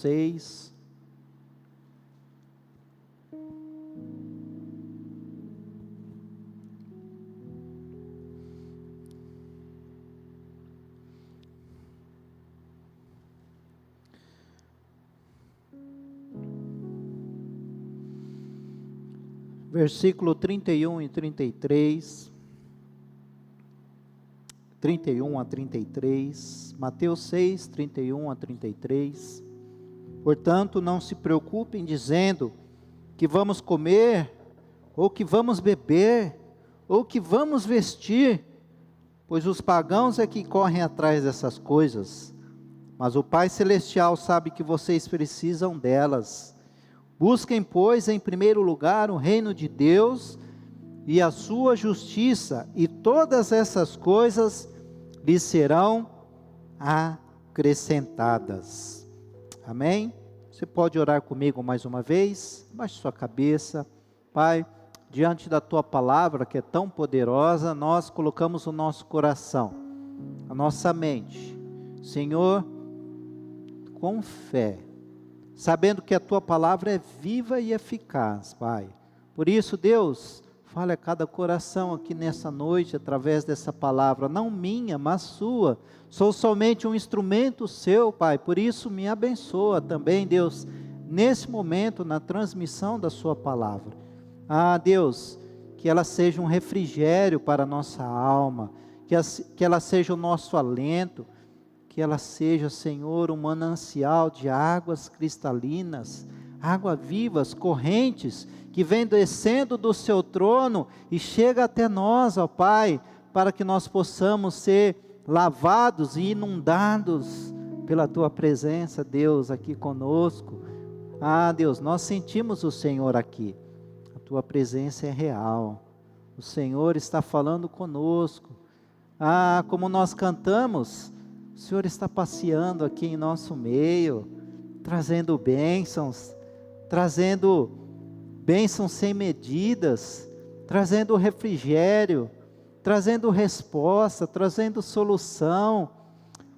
6. Versículo 31 e 33, 31 a 33, Mateus 6, 31 a 33. Portanto, não se preocupem dizendo que vamos comer, ou que vamos beber, ou que vamos vestir, pois os pagãos é que correm atrás dessas coisas, mas o Pai Celestial sabe que vocês precisam delas. Busquem, pois, em primeiro lugar o reino de Deus e a sua justiça, e todas essas coisas lhes serão acrescentadas. Amém? Você pode orar comigo mais uma vez? Baixe sua cabeça. Pai, diante da tua palavra que é tão poderosa, nós colocamos o nosso coração, a nossa mente, Senhor, com fé, sabendo que a tua palavra é viva e eficaz, Pai. Por isso, Deus, fale a cada coração aqui nessa noite, através dessa palavra, não minha, mas sua. Sou somente um instrumento seu, Pai, por isso me abençoa também, Deus, nesse momento, na transmissão da sua palavra. Deus, que ela seja um refrigério para a nossa alma, que ela seja o nosso alento, que ela seja, Senhor, um manancial de águas cristalinas, águas vivas, correntes, que vem descendo do seu trono e chega até nós, ó Pai, para que nós possamos ser lavados e inundados pela tua presença, Deus, aqui conosco. Deus, nós sentimos o Senhor aqui, a tua presença é real, o Senhor está falando conosco. Como nós cantamos, o Senhor está passeando aqui em nosso meio, trazendo bênçãos sem medidas, trazendo refrigério, trazendo resposta, trazendo solução.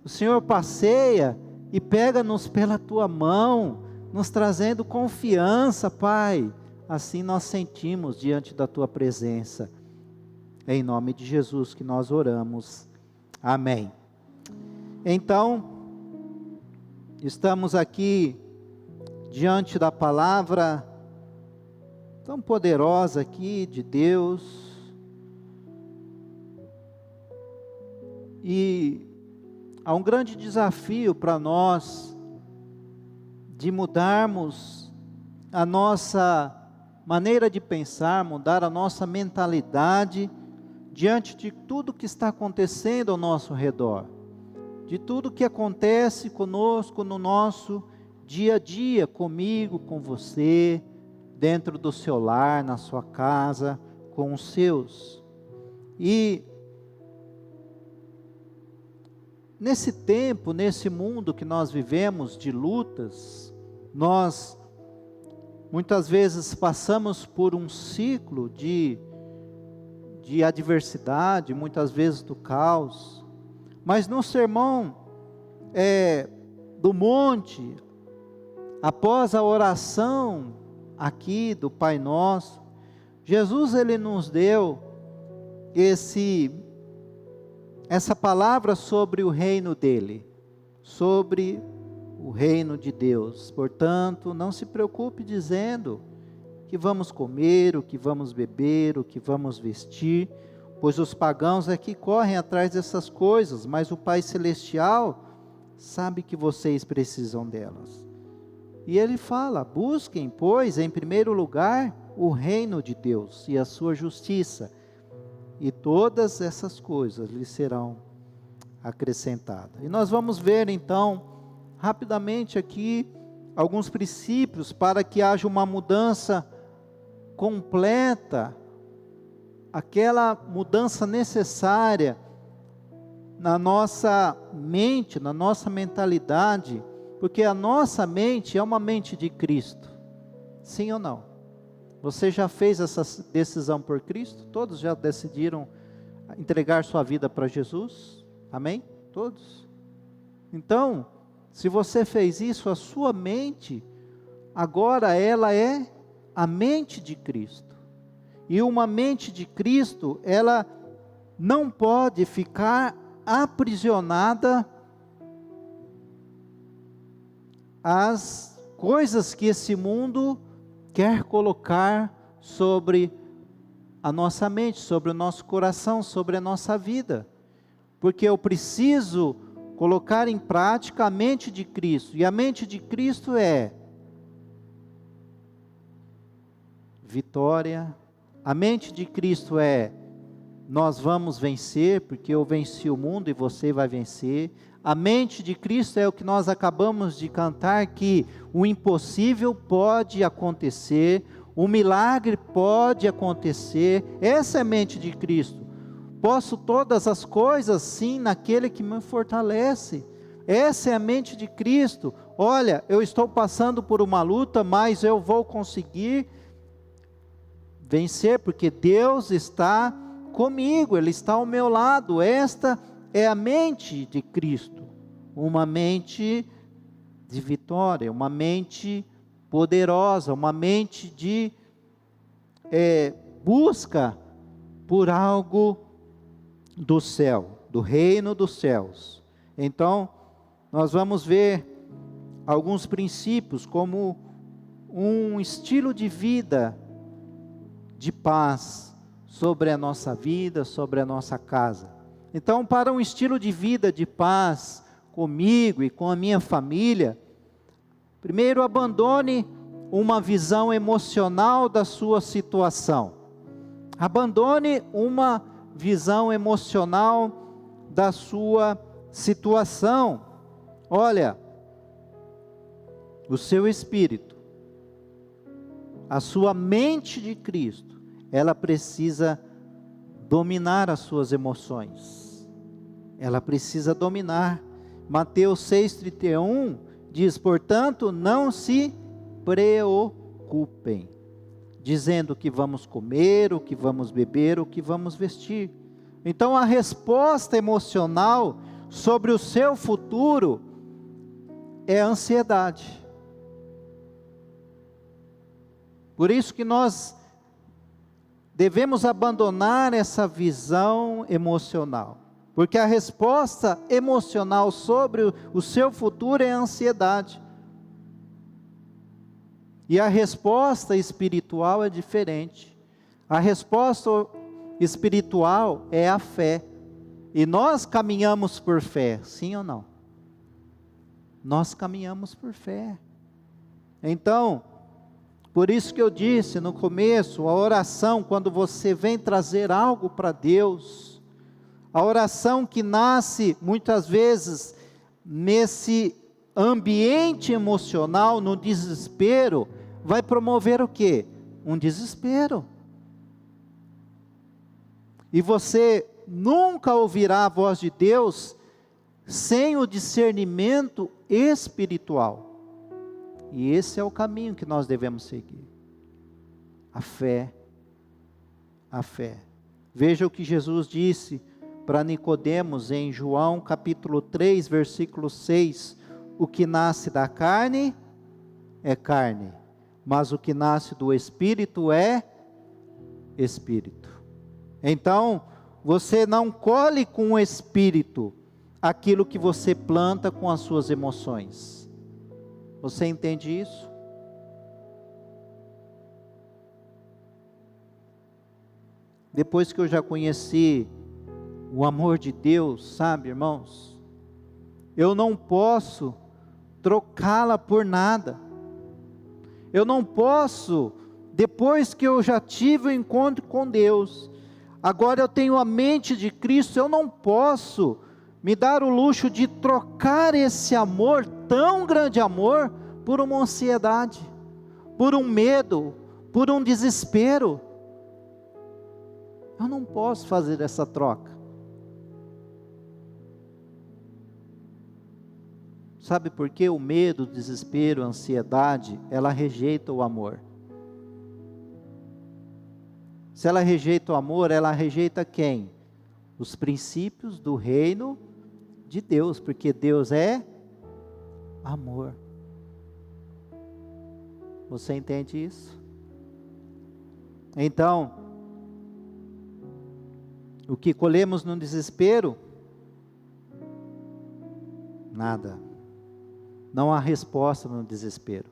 O Senhor passeia e pega-nos pela tua mão, nos trazendo confiança, Pai. Assim nós sentimos diante da tua presença. É em nome de Jesus que nós oramos. Amém. Então, estamos aqui diante da palavra tão poderosa aqui de Deus, e há um grande desafio para nós, de mudarmos a nossa maneira de pensar, mudar a nossa mentalidade, diante de tudo que está acontecendo ao nosso redor, de tudo que acontece conosco no nosso dia a dia, comigo, com você, dentro do seu lar, na sua casa, com os seus. E nesse tempo, nesse mundo que nós vivemos de lutas, nós muitas vezes passamos por um ciclo de adversidade, muitas vezes do caos. Mas no sermão do monte, após a oração aqui do Pai Nosso, Jesus ele nos deu essa palavra sobre o reino dele, sobre o reino de Deus. Portanto, não se preocupe dizendo que vamos comer, o que vamos beber, o que vamos vestir, pois os pagãos é que correm atrás dessas coisas, mas o Pai Celestial sabe que vocês precisam delas. E ele fala: busquem, pois, em primeiro lugar, o reino de Deus e a sua justiça, e todas essas coisas lhes serão acrescentadas. E nós vamos ver então, rapidamente aqui, alguns princípios para que haja uma mudança completa, aquela mudança necessária na nossa mente, na nossa mentalidade, porque a nossa mente é uma mente de Cristo, sim ou não? Você já fez essa decisão por Cristo? Todos já decidiram entregar sua vida para Jesus? Amém? Todos? Então, Se você fez isso, a sua mente, agora ela é a mente de Cristo. E uma mente de Cristo, ela não pode ficar aprisionada às coisas que esse mundo quer colocar sobre a nossa mente, sobre o nosso coração, sobre a nossa vida. Porque eu preciso colocar em prática a mente de Cristo. E a mente de Cristo é vitória. A mente de Cristo é: nós vamos vencer, porque eu venci o mundo e você vai vencer. A mente de Cristo é o que nós acabamos de cantar, que o impossível pode acontecer, o milagre pode acontecer. Essa é a mente de Cristo. Posso todas as coisas, sim, naquele que me fortalece. Essa é a mente de Cristo. Olha, eu estou passando por uma luta, mas eu vou conseguir vencer, porque Deus está comigo, Ele está ao meu lado. Esta é a mente de Cristo, uma mente de vitória, uma mente poderosa, uma mente de busca por algo do céu, do reino dos céus. Então, nós vamos ver alguns princípios, como um estilo de vida de paz sobre a nossa vida, sobre a nossa casa. Então, para um estilo de vida de paz comigo e com a minha família, primeiro abandone uma visão emocional da sua situação. Abandone uma visão emocional da sua situação. Olha, o seu espírito, a sua mente de Cristo, ela precisa dominar as suas emoções. Ela precisa dominar. Mateus 6,31 diz: portanto, não se preocupem, dizendo o que vamos comer, o que vamos beber, o que vamos vestir. Então, a resposta emocional sobre o seu futuro é a ansiedade. Por isso que nós devemos abandonar essa visão emocional, porque a resposta emocional sobre o seu futuro é a ansiedade. E a resposta espiritual é diferente. A resposta espiritual é a fé. E nós caminhamos por fé, sim ou não? Nós caminhamos por fé. Então, por isso que eu disse no começo, a oração, quando você vem trazer algo para Deus, a oração que nasce muitas vezes nesse ambiente emocional, no desespero, vai promover o quê? Um desespero. E você nunca ouvirá a voz de Deus sem o discernimento espiritual. E esse é o caminho que nós devemos seguir. A fé. A fé. Veja o que Jesus disse para Nicodemos em João capítulo 3, versículo 6. O que nasce da carne é carne, mas o que nasce do Espírito é Espírito. Então, você não colhe com o Espírito aquilo que você planta com as suas emoções. Você entende isso? Depois que eu já conheci o amor de Deus, sabe, irmãos, eu não posso trocá-la por nada. Eu não posso, depois que eu já tive o encontro com Deus, agora eu tenho a mente de Cristo, eu não posso me dar o luxo de trocar esse amor, tão grande amor, por uma ansiedade, por um medo, por um desespero. Eu não posso fazer essa troca. Sabe por quê? O medo, o desespero, a ansiedade, ela rejeita o amor. Se ela rejeita o amor, ela rejeita quem? Os princípios do reino de Deus, porque Deus é amor. Você entende isso? Então, o que colhemos no desespero? Nada. Não há resposta no desespero.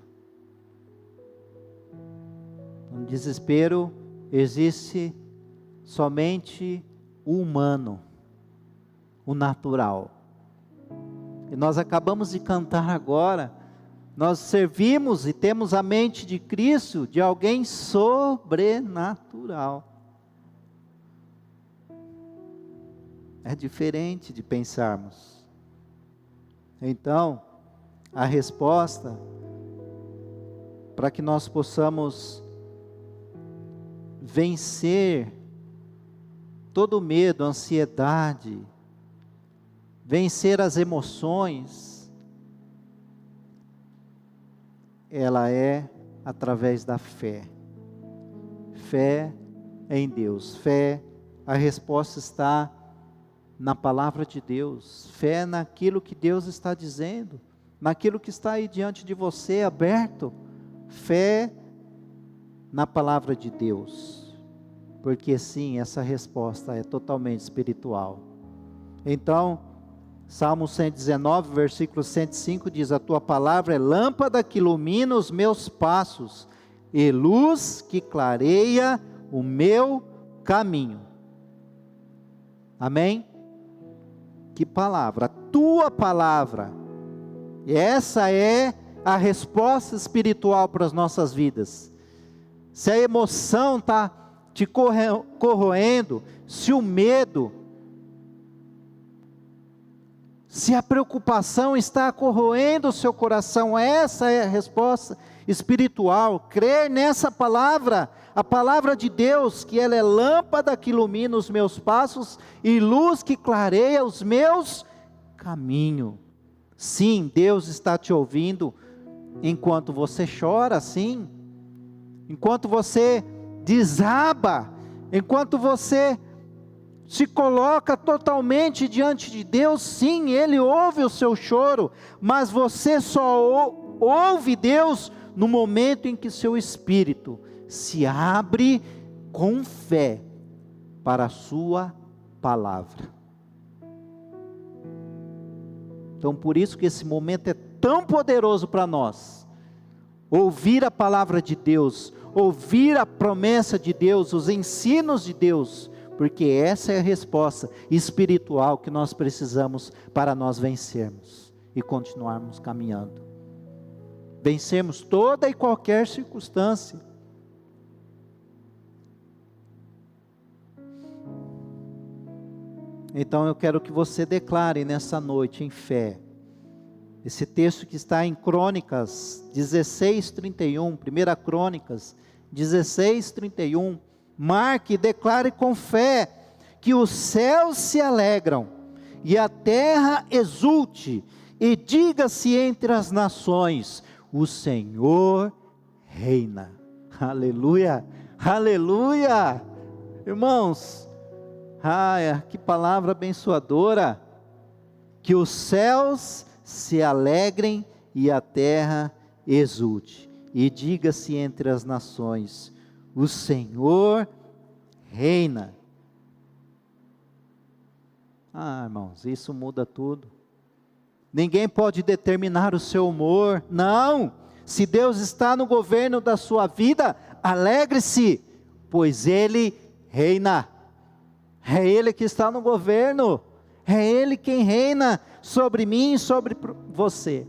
No desespero existe somente o humano, o natural. E nós acabamos de cantar agora, nós servimos e temos a mente de Cristo, de alguém sobrenatural. É diferente de pensarmos. Então, a resposta, para que nós possamos vencer todo medo, ansiedade, vencer as emoções, ela é através da fé. Fé em Deus. Fé, a resposta está na palavra de Deus. Fé naquilo que Deus está dizendo, naquilo que está aí diante de você, aberto. Fé na palavra de Deus. Porque sim, essa resposta é totalmente espiritual. Então, Salmo 119, versículo 105 diz: a tua palavra é lâmpada que ilumina os meus passos, e luz que clareia o meu caminho. Amém? Que palavra? A tua palavra. E essa é a resposta espiritual para as nossas vidas. Se a emoção está te corroendo, se o medo, se a preocupação está corroendo o seu coração, essa é a resposta espiritual. Crer nessa palavra, a palavra de Deus, que ela é lâmpada que ilumina os meus passos e luz que clareia os meus caminhos. Sim, Deus está te ouvindo enquanto você chora, sim, enquanto você desaba, enquanto você se coloca totalmente diante de Deus. Sim, Ele ouve o seu choro, mas você só ouve Deus no momento em que seu espírito se abre com fé para a sua palavra. Então, por isso que esse momento é tão poderoso para nós, ouvir a palavra de Deus, ouvir a promessa de Deus, os ensinos de Deus, porque essa é a resposta espiritual que nós precisamos para nós vencermos e continuarmos caminhando. Vencermos toda e qualquer circunstância. Então eu quero que você declare nessa noite em fé, esse texto que está em Crônicas 16:31, 1 Crônicas 16:31, marque e declare com fé, que os céus se alegram, e a terra exulte, e diga-se entre as nações, o Senhor reina. Aleluia, aleluia, irmãos, que palavra abençoadora, que os céus se alegrem e a terra exulte, e diga-se entre as nações, o Senhor reina. Irmãos, isso muda tudo. Ninguém pode determinar o seu humor, não. Se Deus está no governo da sua vida, alegre-se, pois Ele reina. É Ele que está no governo, é Ele quem reina sobre mim e sobre você,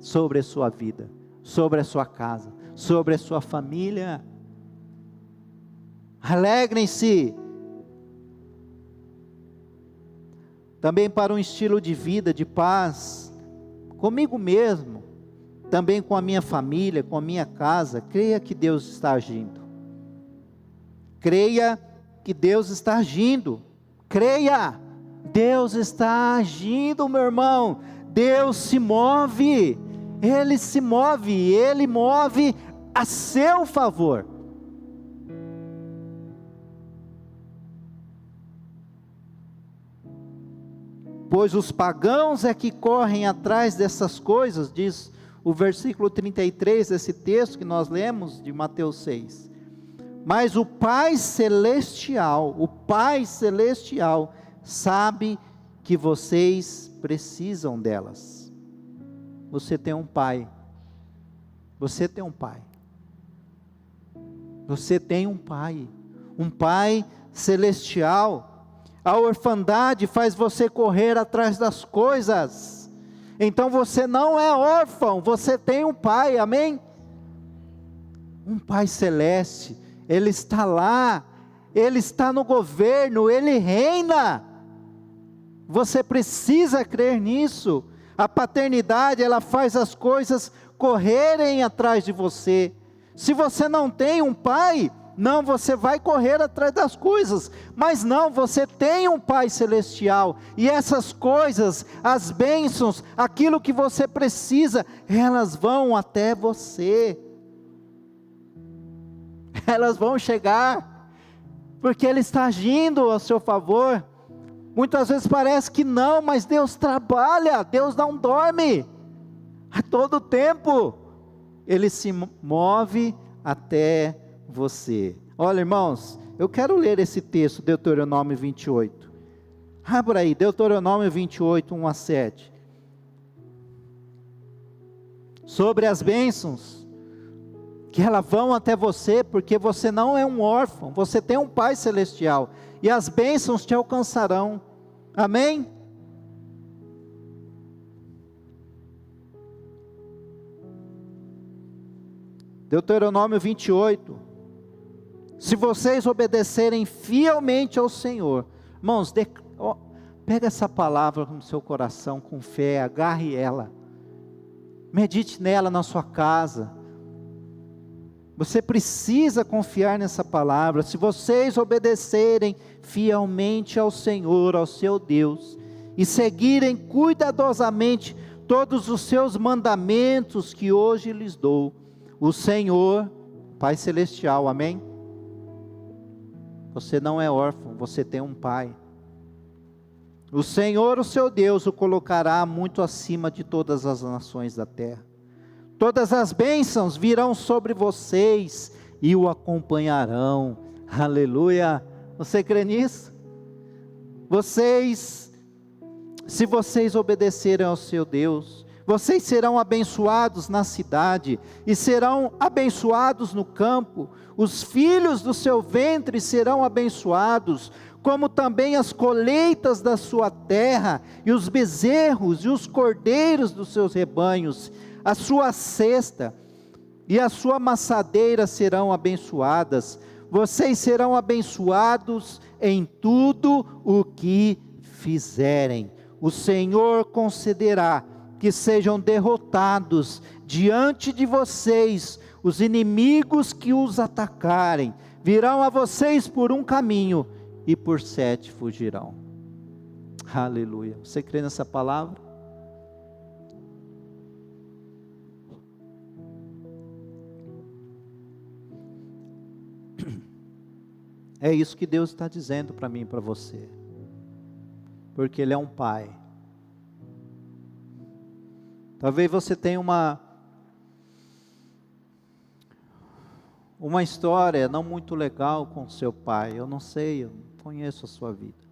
sobre a sua vida, sobre a sua casa, sobre a sua família. Alegrem-se. Também para um estilo de vida, de paz, comigo mesmo, também com a minha família, com a minha casa. Creia que Deus está agindo. Creia que Deus está agindo. Creia, Deus está agindo, meu irmão. Deus se move, Ele se move, Ele move a seu favor. pois os pagãos é que correm atrás dessas coisas, diz o versículo 33 desse texto que nós lemos de Mateus 6. Mas o Pai Celestial sabe que vocês precisam delas. Você tem um Pai. Você tem um Pai. Você tem um Pai. Um Pai Celestial. A orfandade faz você correr atrás das coisas. Então você não é órfão, você tem um Pai, amém? Um Pai Celeste, Ele está lá, Ele está no governo, Ele reina. Você precisa crer nisso. A paternidade, ela faz as coisas correrem atrás de você. Se você não tem um pai, não, você vai correr atrás das coisas, mas não, você tem um Pai Celestial, e essas coisas, as bênçãos, aquilo que você precisa, elas vão até você, elas vão chegar, porque Ele está agindo a seu favor. Muitas vezes parece que não, mas Deus trabalha, Deus não dorme, a todo tempo, Ele se move até você. Olha, irmãos, eu quero ler esse texto, Deuteronômio 28, abra aí, Deuteronômio 28, 1 a 7, sobre as bênçãos, que elas vão até você, porque você não é um órfão, você tem um Pai Celestial, e as bênçãos te alcançarão, amém? Deuteronômio 28, se vocês obedecerem fielmente ao Senhor, irmãos, pega essa palavra no seu coração com fé, agarre ela, medite nela na sua casa, você precisa confiar nessa palavra. Se vocês obedecerem fielmente ao Senhor, ao seu Deus, e seguirem cuidadosamente todos os seus mandamentos que hoje lhes dou, o Senhor, Pai Celestial, amém? Você não é órfão, você tem um Pai. O Senhor, o seu Deus, o colocará muito acima de todas as nações da terra. Todas as bênçãos virão sobre vocês e o acompanharão. Aleluia! Você crê nisso? Se vocês obedecerem ao seu Deus, vocês serão abençoados na cidade e serão abençoados no campo. Os filhos do seu ventre serão abençoados, como também as colheitas da sua terra, e os bezerros e os cordeiros dos seus rebanhos. A sua cesta e a sua amassadeira serão abençoadas. Vocês serão abençoados em tudo o que fizerem. O Senhor concederá que sejam derrotados diante de vocês os inimigos que os atacarem. Virão a vocês por um caminho e por 7 fugirão. Aleluia. Você crê nessa palavra? É isso que Deus está dizendo para mim e para você, porque Ele é um Pai. Talvez você tenha uma história não muito legal com seu pai, eu não sei, eu não conheço a sua vida.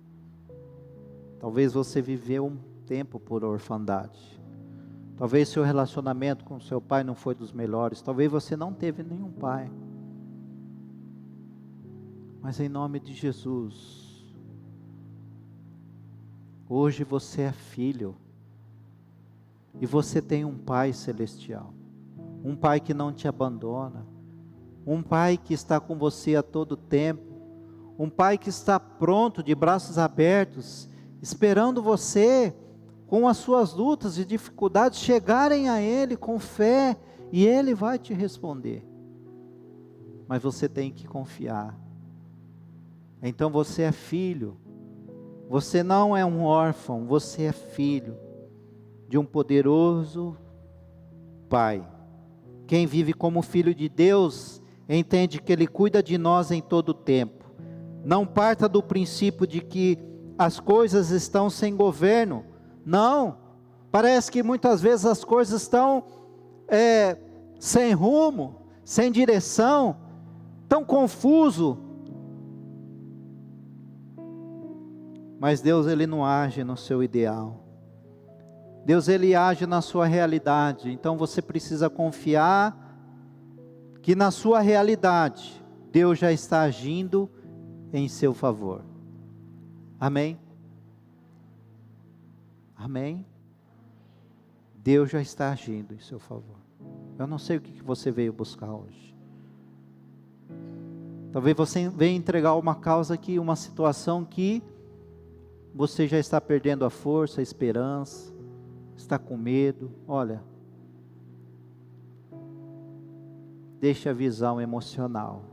Talvez você viveu um tempo por orfandade, talvez seu relacionamento com seu pai não foi dos melhores, talvez você não teve nenhum pai. Mas em nome de Jesus, hoje você é filho, e você tem um Pai Celestial, um Pai que não te abandona, um Pai que está com você a todo tempo, um Pai que está pronto, de braços abertos, esperando você, com as suas lutas e dificuldades, chegarem a Ele com fé, e Ele vai te responder, mas você tem que confiar. Então você é filho, você não é um órfão, você é filho de um poderoso Pai. Quem vive como filho de Deus, entende que Ele cuida de nós em todo o tempo. Não parta do princípio de que as coisas estão sem governo, Não, parece que muitas vezes as coisas estão sem rumo, sem direção, tão confuso. Mas Deus, Ele não age no seu ideal. Deus, Ele age na sua realidade. Então você precisa confiar que na sua realidade, Deus já está agindo em seu favor. Amém? Amém? Deus já está agindo em seu favor. Eu não sei o que você veio buscar hoje. Talvez você venha entregar uma causa aqui, uma situação que você já está perdendo a força, a esperança, está com medo. Olha, deixe a visão emocional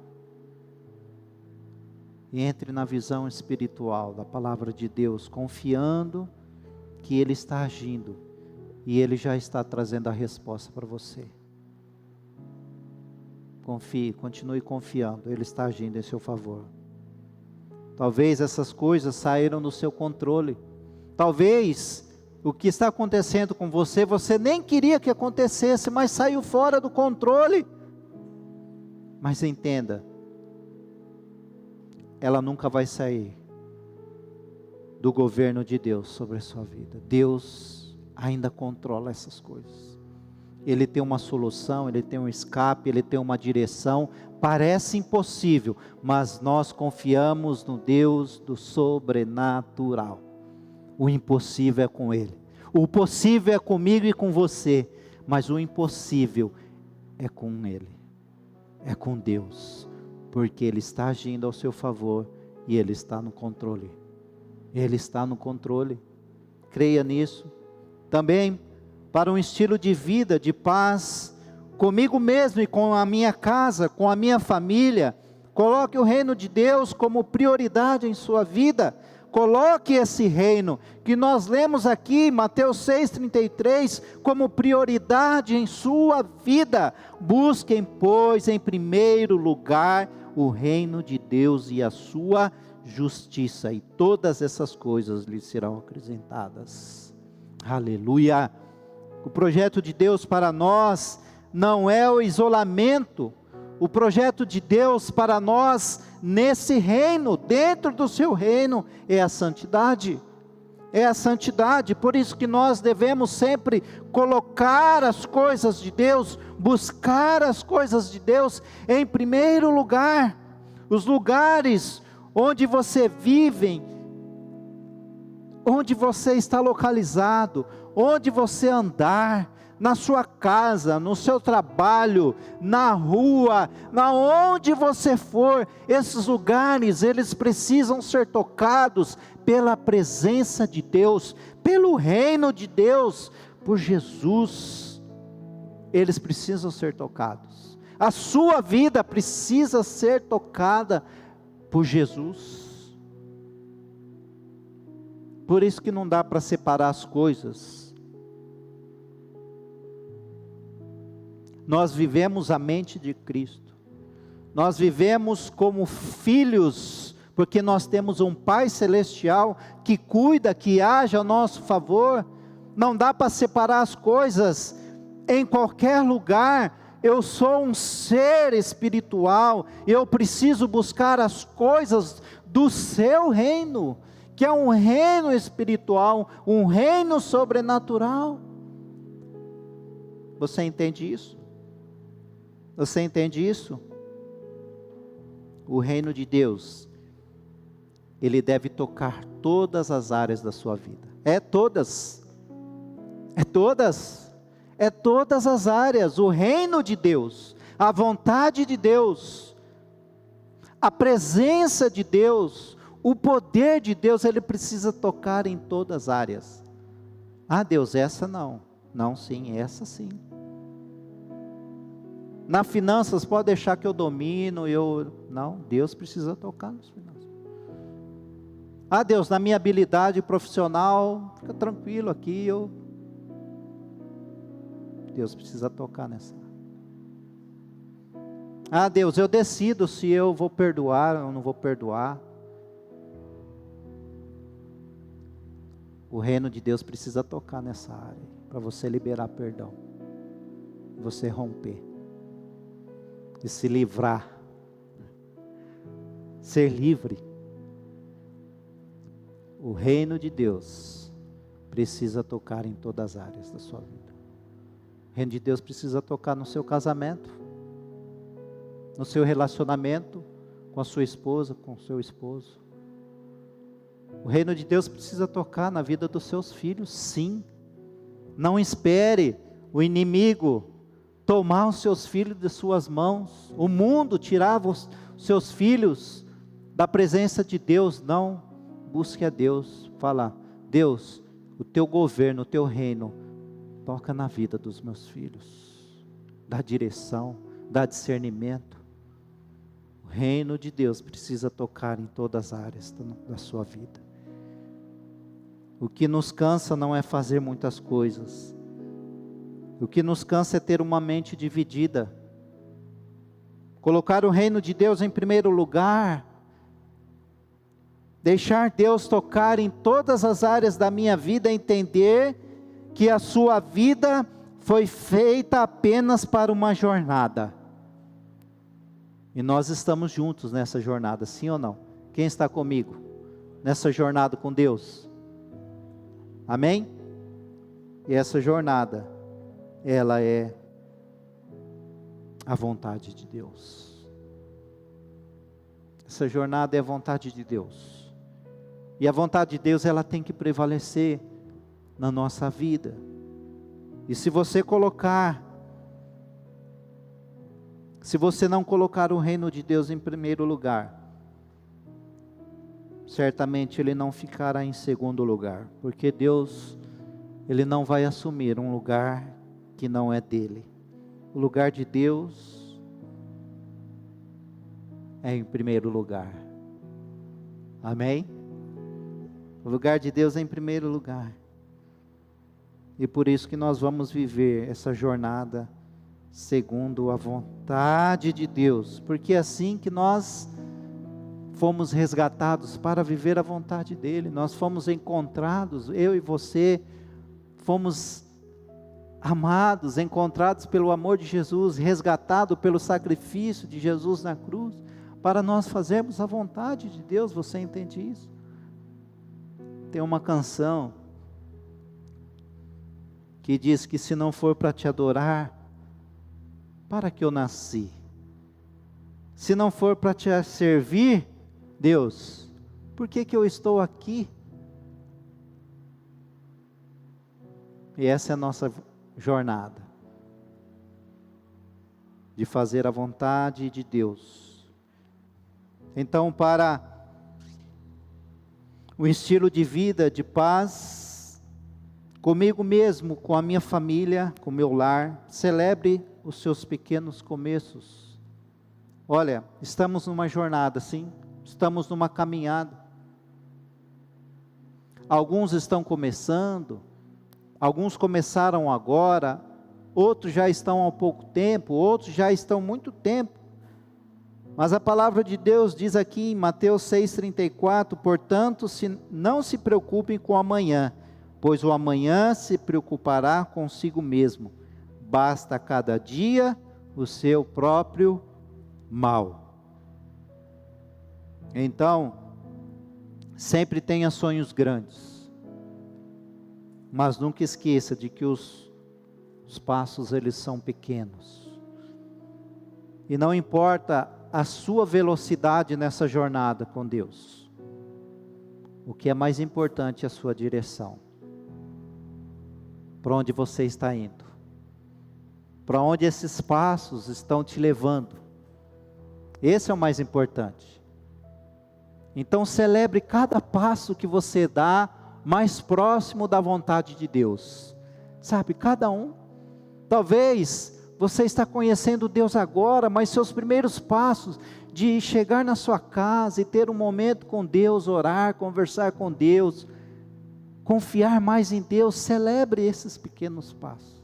e entre na visão espiritual da palavra de Deus, confiando que Ele está agindo e Ele já está trazendo a resposta para você. Confie, continue confiando, Ele está agindo em seu favor. Talvez essas coisas saíram do seu controle. Talvez o que está acontecendo com você, você nem queria que acontecesse, mas saiu fora do controle. Mas entenda, ela nunca vai sair do governo de Deus sobre a sua vida. Deus ainda controla essas coisas. Ele tem uma solução, Ele tem um escape, Ele tem uma direção. Parece impossível, mas nós confiamos no Deus do sobrenatural. O impossível é com Ele. O possível é comigo e com você, mas o impossível é com Ele. É com Deus, porque Ele está agindo ao seu favor e Ele está no controle. Ele está no controle. Creia nisso. Também para um estilo de vida, de paz, comigo mesmo e com a minha casa, com a minha família. Coloque o reino de Deus como prioridade em sua vida. Coloque esse reino, que nós lemos aqui, Mateus 6,33, como prioridade em sua vida. Busquem, pois, em primeiro lugar, o reino de Deus e a sua justiça, e todas essas coisas lhes serão acrescentadas. Aleluia! O projeto de Deus para nós não é o isolamento. O projeto de Deus para nós, nesse reino, dentro do seu reino, é a santidade. É a santidade, por isso que nós devemos sempre colocar as coisas de Deus, buscar as coisas de Deus em primeiro lugar. Os lugares onde você vive, onde você está localizado, onde você andar, na sua casa, no seu trabalho, na rua, na onde você for, esses lugares, eles precisam ser tocados pela presença de Deus, pelo reino de Deus, por Jesus. Eles precisam ser tocados. A sua vida precisa ser tocada por Jesus. Por isso que não dá para separar as coisas. Nós vivemos a mente de Cristo, nós vivemos como filhos, porque nós temos um Pai Celestial, que cuida, que age a nosso favor. Não dá para separar as coisas, em qualquer lugar. Eu sou um ser espiritual, eu preciso buscar as coisas do seu reino, que é um reino espiritual, um reino sobrenatural. Você entende isso? Você entende isso? O reino de Deus, ele deve tocar todas as áreas da sua vida. Todas as áreas. O reino de Deus, a vontade de Deus, a presença de Deus, o poder de Deus, ele precisa tocar em todas as áreas. Ah, Deus, essa não. Não, sim, essa sim. Na finanças, pode deixar que eu domino, não, Deus precisa tocar nas finanças. Ah, Deus, na minha habilidade profissional, fica tranquilo aqui, Deus precisa tocar nessa. Ah, Deus, eu decido se eu vou perdoar ou não vou perdoar. O reino de Deus precisa tocar nessa área, para você liberar perdão, você romper, e se livrar, ser livre. O reino de Deus precisa tocar em todas as áreas da sua vida. O reino de Deus precisa tocar no seu casamento, no seu relacionamento com a sua esposa, com o seu esposo. O reino de Deus precisa tocar na vida dos seus filhos, sim. Não espere o inimigo tomar os seus filhos de suas mãos. O mundo tirava os seus filhos da presença de Deus. Não, busque a Deus. Fala: Deus, o teu governo, o teu reino, toca na vida dos meus filhos. Dá direção, dá discernimento. O reino de Deus precisa tocar em todas as áreas da sua vida. O que nos cansa não é fazer muitas coisas. O que nos cansa é ter uma mente dividida. Colocar o reino de Deus em primeiro lugar. Deixar Deus tocar em todas as áreas da minha vida. Entender que a sua vida foi feita apenas para uma jornada. E nós estamos juntos nessa jornada, sim ou não? Quem está comigo nessa jornada com Deus? Amém? E essa jornada, ela é a vontade de Deus. Essa jornada é a vontade de Deus. E a vontade de Deus, ela tem que prevalecer na nossa vida. E se você não colocar o reino de Deus em primeiro lugar, certamente ele não ficará em segundo lugar, porque Deus, ele não vai assumir um lugar que não é dele. O lugar de Deus é em primeiro lugar. Amém? O lugar de Deus é em primeiro lugar. E por isso que nós vamos viver essa jornada segundo a vontade de Deus, porque é assim que nós fomos resgatados para viver a vontade dele. Nós fomos encontrados, eu e você, fomos amados, encontrados pelo amor de Jesus, resgatados pelo sacrifício de Jesus na cruz, para nós fazermos a vontade de Deus. Você entende isso? Tem uma canção que diz que se não for para te adorar, para que eu nasci? Se não for para te servir, Deus, por que eu estou aqui? E essa é a nossa jornada, de fazer a vontade de Deus. Então, para um estilo de vida de paz, comigo mesmo, com a minha família, com o meu lar, celebre os seus pequenos começos. Olha, estamos numa jornada, sim, estamos numa caminhada. Alguns estão começando, alguns começaram agora, outros já estão há pouco tempo, outros já estão há muito tempo. Mas a palavra de Deus diz aqui em Mateus 6,34, portanto, não se preocupem com o amanhã, pois o amanhã se preocupará consigo mesmo. Basta a cada dia o seu próprio mal. Então, sempre tenha sonhos grandes, mas nunca esqueça de que os passos eles são pequenos. E não importa a sua velocidade nessa jornada com Deus, o que é mais importante é a sua direção. Para onde você está indo? Para onde esses passos estão te levando? Esse é o mais importante. Então celebre cada passo que você dá mais próximo da vontade de Deus. Sabe, cada um. Talvez você está conhecendo Deus agora, mas seus primeiros passos de chegar na sua casa e ter um momento com Deus, orar, conversar com Deus, confiar mais em Deus, celebre esses pequenos passos.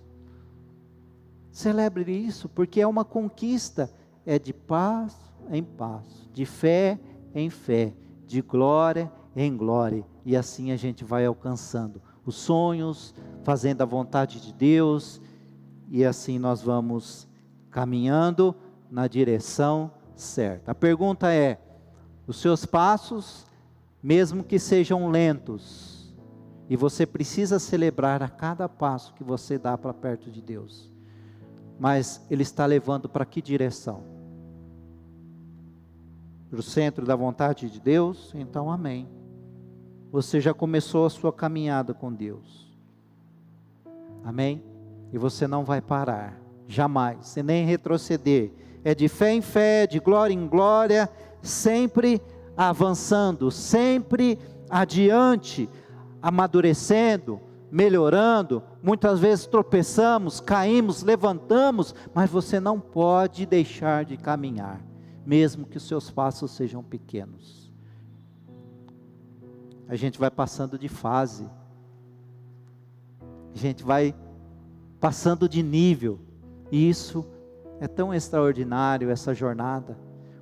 Celebre isso, porque é uma conquista, é de passo em passo, de fé em fé, de glória em glória, e assim a gente vai alcançando os sonhos, fazendo a vontade de Deus, e assim nós vamos caminhando na direção certa. A pergunta é: os seus passos, mesmo que sejam lentos, e você precisa celebrar a cada passo que você dá para perto de Deus, mas Ele está levando para que direção? Para o centro da vontade de Deus? Então amém. Você já começou a sua caminhada com Deus. Amém? E você não vai parar, jamais, e nem retroceder. É de fé em fé, de glória em glória, sempre avançando, sempre adiante, amadurecendo, melhorando. Muitas vezes tropeçamos, caímos, levantamos, mas você não pode deixar de caminhar, mesmo que os seus passos sejam pequenos. A gente vai passando de fase, a gente vai passando de nível, e isso é tão extraordinário, essa jornada.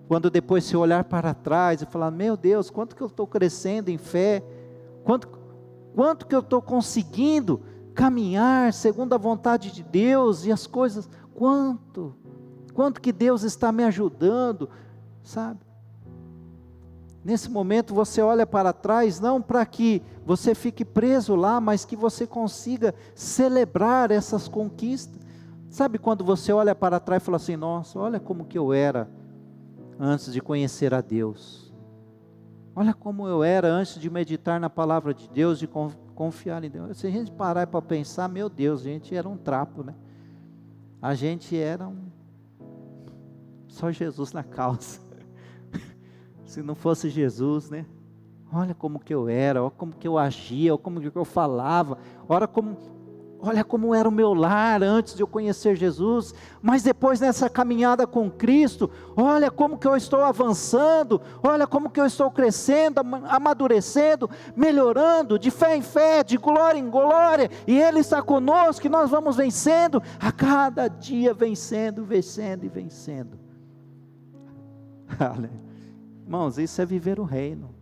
Quando depois se olhar para trás e falar: meu Deus, quanto que eu estou crescendo em fé, quanto que eu estou conseguindo caminhar segundo a vontade de Deus, e as coisas, quanto que Deus está me ajudando, sabe? Nesse momento você olha para trás, não para que você fique preso lá, mas que você consiga celebrar essas conquistas. Sabe quando você olha para trás e fala assim: nossa, olha como que eu era antes de conhecer a Deus. Olha como eu era antes de meditar na palavra de Deus, de confiar em Deus. Se a gente parar para pensar, meu Deus, a gente era um trapo, né? A gente era só Jesus na causa. Se não fosse Jesus, né? Olha como que eu era, olha como que eu agia, olha como que eu falava, olha como era o meu lar antes de eu conhecer Jesus, mas depois nessa caminhada com Cristo, olha como que eu estou avançando, olha como que eu estou crescendo, amadurecendo, melhorando, de fé em fé, de glória em glória, e Ele está conosco, e nós vamos vencendo, a cada dia vencendo, vencendo e vencendo. Irmãos, isso é viver o reino.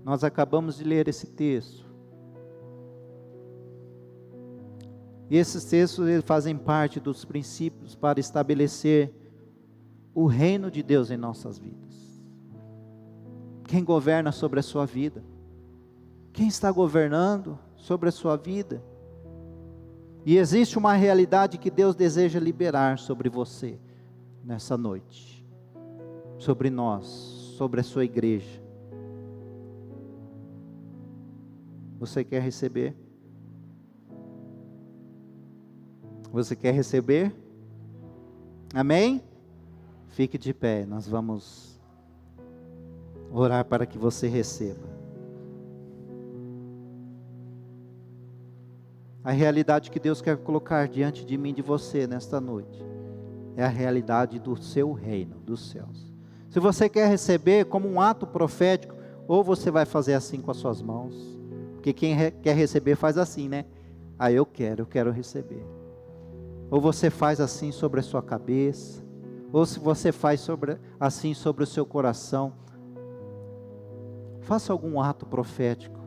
Nós acabamos de ler esse texto. E esses textos eles fazem parte dos princípios para estabelecer o reino de Deus em nossas vidas. Quem governa sobre a sua vida? Quem está governando sobre a sua vida? E existe uma realidade que Deus deseja liberar sobre você nessa noite, sobre nós, sobre a sua igreja. Você quer receber? Você quer receber? Amém? Fique de pé, nós vamos orar para que você receba. A realidade que Deus quer colocar diante de mim e de você nesta noite é a realidade do seu reino, dos céus. Se você quer receber como um ato profético, ou você vai fazer assim com as suas mãos, porque quem quer receber faz assim, né? Eu quero receber. Ou você faz assim sobre a sua cabeça, ou se você faz assim sobre o seu coração, faça algum ato profético,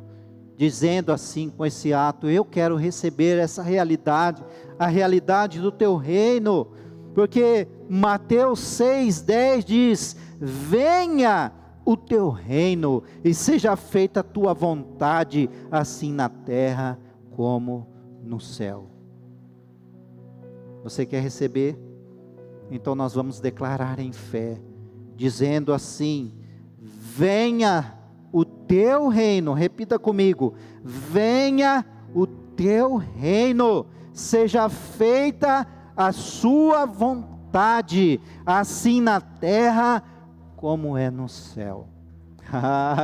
dizendo assim, com esse ato: eu quero receber essa realidade, a realidade do teu reino, porque Mateus 6:10 diz: venha o teu reino, e seja feita a tua vontade, assim na terra como no céu. Você quer receber? Então nós vamos declarar em fé, dizendo assim: venha o teu reino, repita comigo: venha o teu reino, seja feita a sua vontade, assim na terra como é no céu.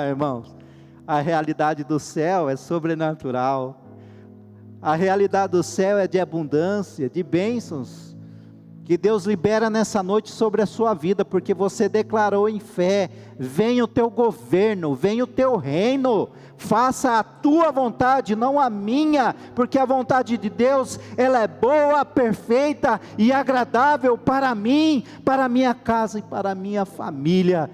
Irmãos, a realidade do céu é sobrenatural. A realidade do céu é de abundância, de bênçãos. que Deus libera nessa noite sobre a sua vida, porque você declarou em fé: venha o teu governo, venha o teu reino, faça a tua vontade, não a minha, porque a vontade de Deus, ela é boa, perfeita e agradável para mim, para a minha casa e para a minha família.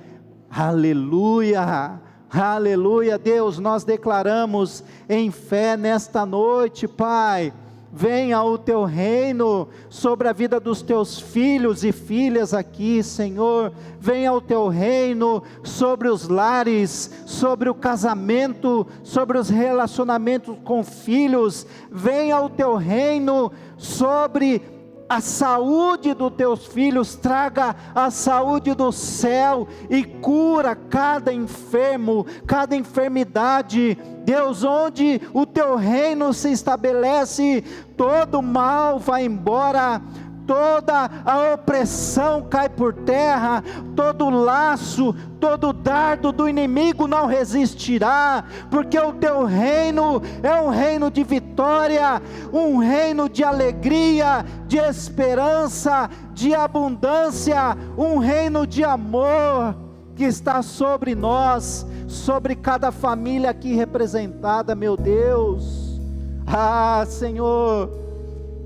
Aleluia, aleluia. Deus, nós declaramos em fé nesta noite, Pai, venha o teu reino sobre a vida dos teus filhos e filhas aqui, Senhor. Venha o teu reino sobre os lares, sobre o casamento, sobre os relacionamentos com filhos. Venha o teu reino sobre a saúde dos teus filhos. Traga a saúde do céu e cura cada enfermo, cada enfermidade. Deus, onde o teu reino se estabelece, todo mal vai embora, toda a opressão cai por terra, todo laço, todo dardo do inimigo não resistirá, porque o teu reino é um reino de vitória, um reino de alegria, de esperança, de abundância, um reino de amor que está sobre nós, sobre cada família aqui representada, meu Deus. Ah, Senhor,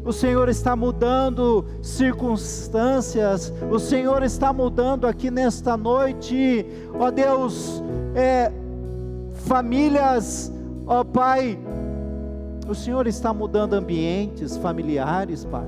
o Senhor está mudando circunstâncias, o Senhor está mudando aqui nesta noite, ó Deus, famílias, ó Pai, o Senhor está mudando ambientes familiares, Pai,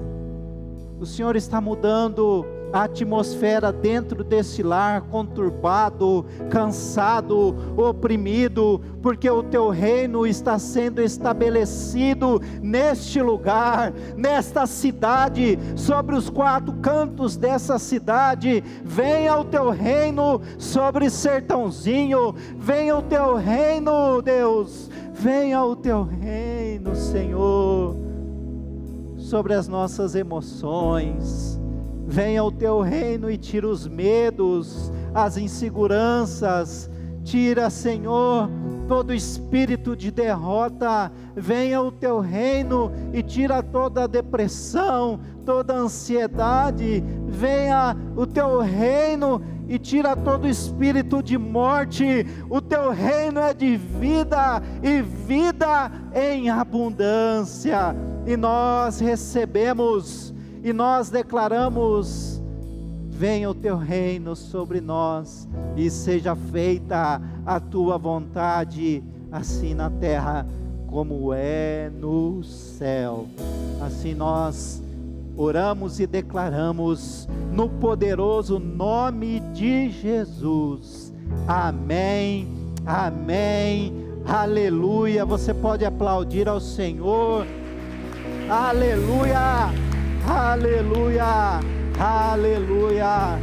o Senhor está mudando a atmosfera dentro desse lar conturbado, cansado, oprimido, porque o teu reino está sendo estabelecido neste lugar, nesta cidade, sobre os 4 cantos dessa cidade. Venha o teu reino sobre Sertãozinho, venha o teu reino, Deus, venha o teu reino, Senhor, sobre as nossas emoções. Venha o teu reino e tira os medos, as inseguranças, tira, Senhor, todo espírito de derrota. Venha o teu reino e tira toda a depressão, toda a ansiedade. Venha o teu reino e tira todo espírito de morte. O teu reino é de vida e vida em abundância, e nós recebemos e nós declaramos: venha o teu reino sobre nós, e seja feita a tua vontade, assim na terra como é no céu. Assim nós oramos e declaramos, no poderoso nome de Jesus. Amém, amém, aleluia. Você pode aplaudir ao Senhor. Aleluia, aleluia, aleluia.